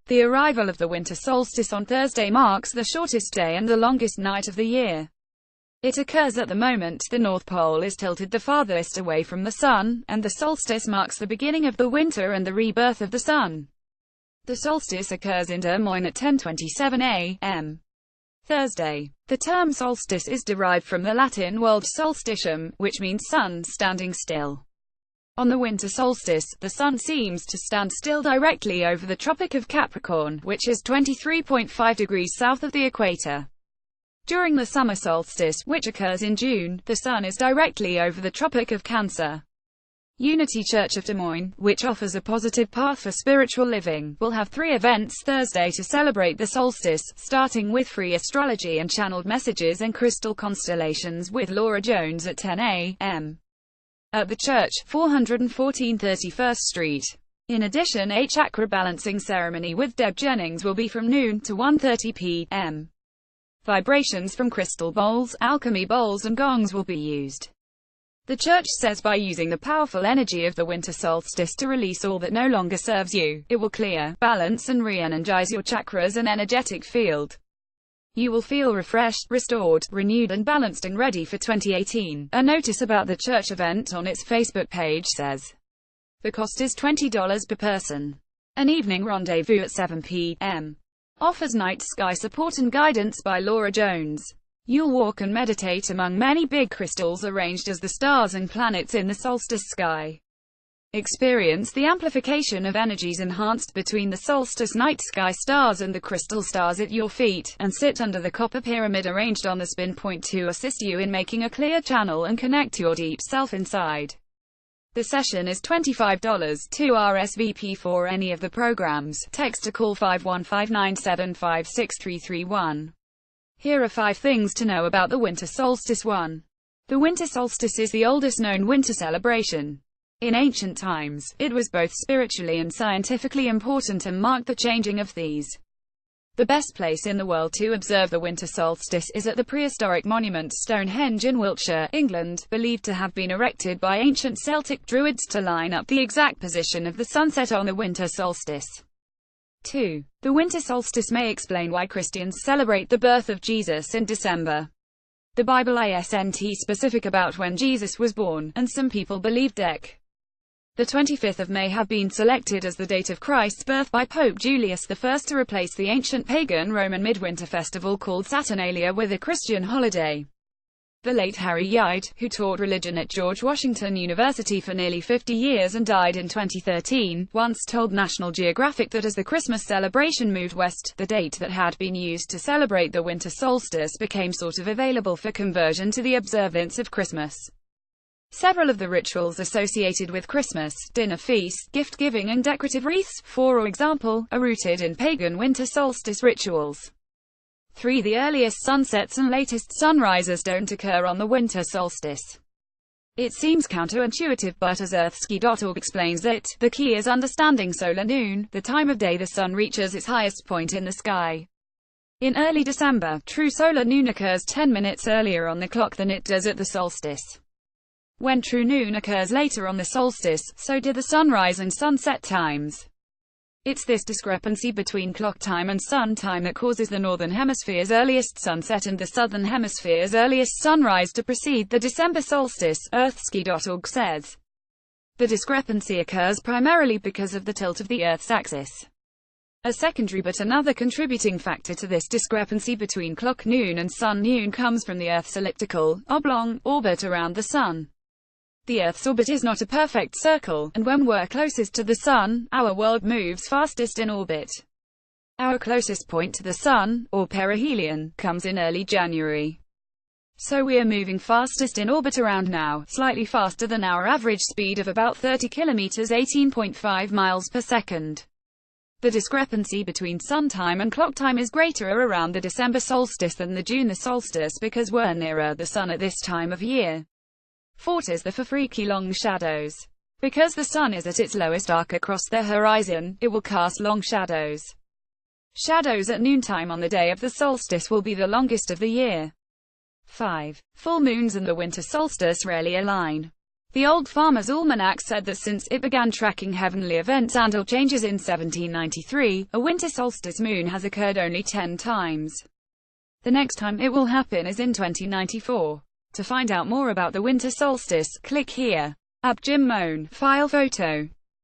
The arrival of the winter solstice on Thursday marks the shortest day and the longest night of the year. It occurs at the moment the North Pole is tilted the farthest away from the Sun, and the solstice marks the beginning of the winter and the rebirth of the Sun. The solstice occurs in Des Moines at 10:27 a.m. Thursday. The term solstice is derived from the Latin word solstitium, which means sun standing still. On the winter solstice, the sun seems to stand still directly over the Tropic of Capricorn, which is 23.5 degrees south of the equator. During the summer solstice, which occurs in June, the sun is directly over the Tropic of Cancer. Unity Church of Des Moines, which offers a positive path for spiritual living, will have 3 events Thursday to celebrate the solstice, starting with free astrology and channeled messages and crystal constellations with Laura Jones at 10 a.m. at the church, 414 31st Street. In addition, a chakra balancing ceremony with Deb Jennings will be from noon to 1:30 p.m. Vibrations from crystal bowls, alchemy bowls and gongs will be used. The church says by using the powerful energy of the winter solstice to release all that no longer serves you, it will clear, balance and re-energize your chakras and energetic field. You will feel refreshed, restored, renewed and balanced and ready for 2018. A notice about the church event on its Facebook page says, the cost is $20 per person. An evening rendezvous at 7 p.m. offers night sky support and guidance by Laura Jones. You'll walk and meditate among many big crystals arranged as the stars and planets in the solstice sky. Experience the amplification of energies enhanced between the solstice night sky stars and the crystal stars at your feet, and sit under the copper pyramid arranged on the spin point to assist you in making a clear channel and connect your deep self inside. The session is $25. To RSVP for any of the programs, text or call 515-975-6331. Here are 5 things to know about the winter solstice. 1. The winter solstice is the oldest known winter celebration. In ancient times, it was both spiritually and scientifically important and marked the changing of these. The best place in the world to observe the winter solstice is at the prehistoric monument Stonehenge in Wiltshire, England, believed to have been erected by ancient Celtic Druids to line up the exact position of the sunset on the winter solstice. 2. The winter solstice may explain why Christians celebrate the birth of Jesus in December. The Bible isn't specific about when Jesus was born, and some people believe the 25th of May have been selected as the date of Christ's birth by Pope Julius I to replace the ancient pagan Roman midwinter festival called Saturnalia with a Christian holiday. The late Harry Yide, who taught religion at George Washington University for nearly 50 years and died in 2013, once told National Geographic that as the Christmas celebration moved west, the date that had been used to celebrate the winter solstice became sort of available for conversion to the observance of Christmas. Several of the rituals associated with Christmas, dinner feasts, gift-giving and decorative wreaths, for example, are rooted in pagan winter solstice rituals. 3. The earliest sunsets and latest sunrises don't occur on the winter solstice. It seems counterintuitive, but as Earthsky.org explains it, the key is understanding solar noon, the time of day the sun reaches its highest point in the sky. In early December, true solar noon occurs 10 minutes earlier on the clock than it does at the solstice. When true noon occurs later on the solstice, so do the sunrise and sunset times. It's this discrepancy between clock time and sun time that causes the Northern Hemisphere's earliest sunset and the Southern Hemisphere's earliest sunrise to precede the December solstice, Earthsky.org says. The discrepancy occurs primarily because of the tilt of the Earth's axis. A secondary but another contributing factor to this discrepancy between clock noon and sun noon comes from the Earth's elliptical, oblong, orbit around the Sun. The Earth's orbit is not a perfect circle, and when we're closest to the Sun, our world moves fastest in orbit. Our closest point to the Sun, or perihelion, comes in early January. So we are moving fastest in orbit around now, slightly faster than our average speed of about 30 kilometers (18.5 miles per second). The discrepancy between sun time and clock time is greater around the December solstice than the June solstice because we're nearer the Sun at this time of year. 4. Is the for freaky long shadows. Because the Sun is at its lowest arc across the horizon, it will cast long shadows. Shadows at noontime on the day of the solstice will be the longest of the year. 5. Full moons and the winter solstice rarely align. The Old Farmer's Almanac said that since it began tracking heavenly events and or changes in 1793, a winter solstice moon has occurred only 10 times. The next time it will happen is in 2094. To find out more about the winter solstice, click here. Ab Jim Moan, file photo.